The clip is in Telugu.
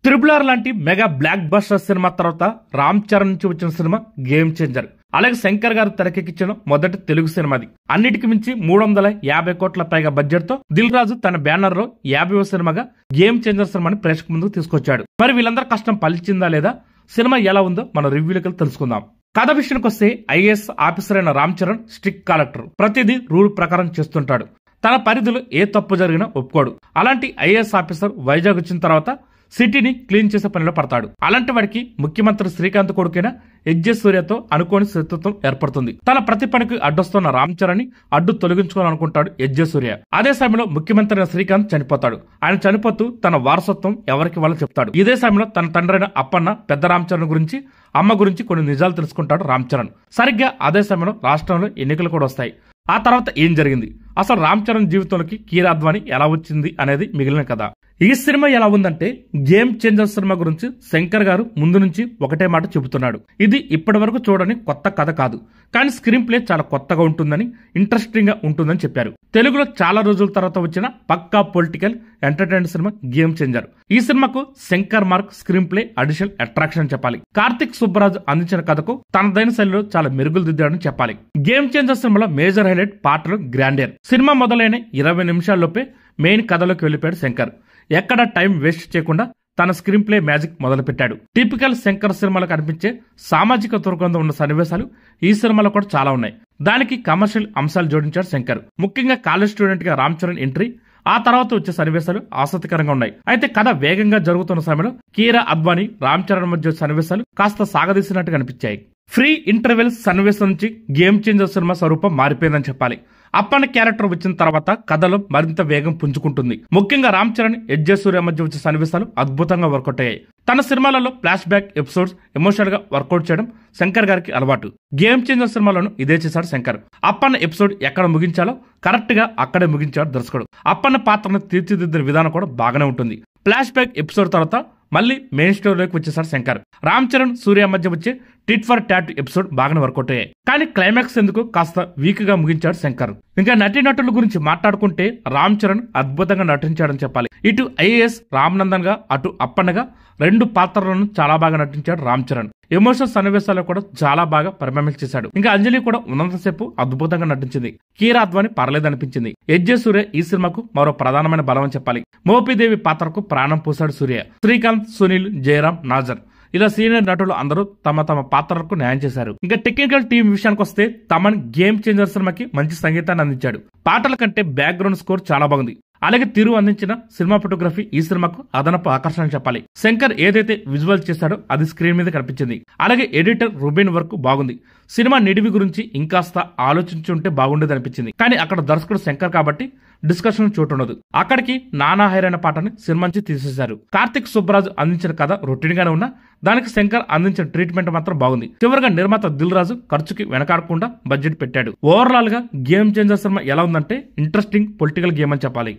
RRR లాంటి మెగా బ్లాక్ బస్టర్ సినిమా తర్వాత రామ్ చరణ్ నుంచి వచ్చిన సినిమా గేమ్ చేంజర్. అలాగే శంకర్ గారు తెరకెక్కించిన మొదటి తెలుగు సినిమాది. అన్నిటికి మించి 350 కోట్ల పైగా బడ్జెట్ తో దిల్ రాజు తన బ్యానర్ లో 50వ సినిమాగా గేమ్ చేంజర్ సినిమాని ప్రేక్షక ముందుకు తీసుకొచ్చాడు. మరి వీళ్ళందరి కష్టం ఫలించిందా లేదా, సినిమా ఎలా ఉందో మన రివ్యూలకు తెలుసుకుందాం. కథ విషయానికి వస్తే ఐఏఎస్ ఆఫీసర్ అయిన రామ్ చరణ్ స్ట్రిక్ట్ కలెక్టర్. ప్రతిదీ రూల్ ప్రకారం చేస్తుంటాడు. తన పరిధిలో ఏ తప్పు జరిగినా ఒప్పుకోడు. అలాంటి ఐఏఎస్ ఆఫీసర్ వైజాగ్ వచ్చిన తర్వాత సిటీని క్లీన్ చేసే పనిలో పడతాడు. అలాంటి వాడికి ముఖ్యమంత్రి శ్రీకాంత్ కొడుకైన ఎస్జే సూర్యతో అనుకోని శత్రుత్వం ఏర్పడుతుంది. తన ప్రతి పనికి అడ్డొస్తున్న రామ్ చరణ్ ని అడ్డు తొలగించుకోవాలనుకుంటాడు ఎస్జే సూర్య. అదే సమయంలో ముఖ్యమంత్రి శ్రీకాంత్ చనిపోతాడు. ఆయన చనిపోతూ తన వారసత్వం ఎవరికి వాళ్ళని చెప్తాడు. ఇదే సమయంలో తన తండ్రైన అప్పన్న పెద్ద రామ్ చరణ్ గురించి, అమ్మ గురించి కొన్ని నిజాలు తెలుసుకుంటాడు రామ్ చరణ్. సరిగ్గా అదే సమయంలో రాష్ట్రంలో ఎన్నికలు కూడా వస్తాయి. ఆ తర్వాత ఏం జరిగింది, అసలు రామ్ చరణ్ జీవితంలోకి కీరా అద్వానీ ఎలా వచ్చింది అనేది మిగిలిన కథ. ఈ సినిమా ఎలా ఉందంటే, గేమ్ చేంజర్ సినిమా గురించి శంకర్ గారు ముందు నుంచి ఒకటే మాట చెబుతున్నాడు. ఇది ఇప్పటి వరకు చూడని కొత్త కథ కాదు, కానీ స్క్రీన్ ప్లే చాలా కొత్తగా ఉంటుందని, ఇంట్రెస్టింగ్ గా ఉంటుందని చెప్పారు. తెలుగులో చాలా రోజుల తర్వాత వచ్చిన పక్కా political entertainment cinema game changer. ఈ సినిమాకు Shankar mark screenplay additional attraction అని చెప్పాలి. కార్తిక్ సుబ్బరాజు అందించిన కథకు తనదైన శైలిలో చాలా మెరుగులు దిద్దాడని చెప్పాలి. గేమ్ చేంజర్ సినిమాలో మేజర్ హైలైట్ పాటలు గ్రాండియర్. సినిమా మొదలైన 20 నిమిషాల్లోపే మెయిన్ కథలోకి వెళ్లిపోయాడు శంకర్. ఎక్కడ టైం వేస్ట్ చేయకుండా తన స్క్రీన్ ప్లే మ్యాజిక్ మొదలు పెట్టాడు. టిపికల్ శంకర్ సినిమాలో కనిపించే సామాజిక దుర్గంధం ఉన్న సన్నివేశాలు ఈ సినిమాలో కూడా చాలా ఉన్నాయి. దానికి కమర్షియల్ అంశాలు జోడించాడు శంకర్. ముఖ్యంగా కాలేజ్ స్టూడెంట్ గా రామ్ చరణ్ ఎంట్రీ, ఆ తర్వాత వచ్చే సన్నివేశాలు ఆసక్తికరంగా ఉన్నాయి. అయితే కథ వేగంగా జరుగుతున్న సమయంలో కీరా అద్వానీ, రామ్ చరణ్ మధ్య సన్నివేశాలు కాస్త సాగదీసినట్టు కనిపించాయి. ఫ్రీ ఇంటర్వెల్ సన్నివేశం నుంచి గేమ్ చేంజర్ సినిమా స్వరూపం మారిపోయిందని చెప్పాలి. అప్పన్న క్యారెక్టర్ వచ్చిన తర్వాత కథలో మరింత వేగం పుంజుకుంటుంది. ముఖ్యంగా రామ్ చరణ్, ఎస్జే సూర్య మధ్య వచ్చే సన్నివేశాలు అద్భుతంగా వర్కౌట్ అయ్యాయి. తన సినిమాలలో ఫ్లాష్ బ్యాక్ ఎపిసోడ్స్ ఎమోషనల్ గా వర్కౌట్ చేయడం శంకర్ గారికి అలవాటు. గేమ్ చేంజర్ సినిమాలోనూ ఇదే చేశాడు శంకర్. అప్పన్న ఎపిసోడ్ ఎక్కడ ముగించాలో కరెక్ట్ గా అక్కడే ముగించాడు దర్శకుడు. అప్పన్న పాత్రను తీర్చిదిద్దిన విధానం కూడా బాగానే ఉంటుంది. ఫ్లాష్ బ్యాక్ ఎపిసోడ్ తర్వాత మళ్ళీ మెయిన్ స్టోరీలోకి వచ్చేసాడు శంకర్. రామ్ చరణ్, సూర్య మధ్య వచ్చే టిట్ ఫర్ టాట్ ఎపిసోడ్ బాగానే వర్కౌట్ అయ్యాయి. కానీ క్లైమాక్స్ ఎందుకు కాస్త వీక్ గా ముగించాడు శంకర్. ఇంకా నటీనటుల గురించి మాట్లాడుకుంటే రామ్ చరణ్ అద్భుతంగా నటించాడని చెప్పాలి. ఇటు ఐఏఎస్ రామ్నందన్ గా, అటు అప్పన్నగా 2 పాత్రలను చాలా బాగా నటించాడు రామ్ చరణ్. ఎమోషనల్ సన్నివేశాల్లో కూడా చాలా బాగా పర్ఫార్మెన్స్ చేశాడు. ఇంకా అంజలి కూడా ఉన్నంతసేపు అద్భుతంగా నటించింది. కీరా అద్వానీ పర్లేదనిపించింది. ఎస్జే సూర్య ఈ సినిమాకు మరో ప్రధానమైన బలం అని చెప్పాలి. మోపిదేవి పాత్రకు ప్రాణం పోసాడు సూర్య. శ్రీకాంత్, సునీల్, జయరాం, నాజర్ ఇలా సీనియర్ నటులు అందరూ తమ తమ పాత్రలకు న్యాయం చేశారు. ఇంకా టెక్నికల్ టీం విషయానికి వస్తే తమన్ గేమ్ చేంజర్ సినిమాకి మంచి సంగీతాన్ని అందించాడు. పాటల కంటే బ్యాక్గ్రౌండ్ స్కోర్ చాలా బాగుంది. అలాగే తిరు అందించిన సినిమా ఫోటోగ్రఫీ ఈ సినిమాకు అదనపు ఆకర్షణ చెప్పాలి. శంకర్ ఏదైతే విజువల్ చేశాడో అది స్క్రీన్ మీద కనిపించింది. అలాగే ఎడిటర్ రుబిన్ వర్క్ బాగుంది. సినిమా నిడివి గురించి ఇంకాస్త ఆలోచించుంటే బాగుండేది అనిపించింది. కానీ అక్కడ దర్శకుడు శంకర్ కాబట్టి డిస్కషన్ చోటు ఉండదు. అక్కడికి నానా హైరైన పాటని సినిమా నుంచి తీసేశారు. కార్తిక్ సుబ్బరాజు అందించిన కథ రొటీన్ గానే ఉన్నా దానికి శంకర్ అందించిన ట్రీట్మెంట్ మాత్రం బాగుంది. చివరిగా నిర్మాత దిల్ రాజు ఖర్చుకి వెనకాడకుండా బడ్జెట్ పెట్టాడు. ఓవరాల్ గా గేమ్ చేంజర్ సినిమా ఎలా ఉందంటే ఇంట్రెస్టింగ్ పొలిటికల్ గేమ్ అని చెప్పాలి.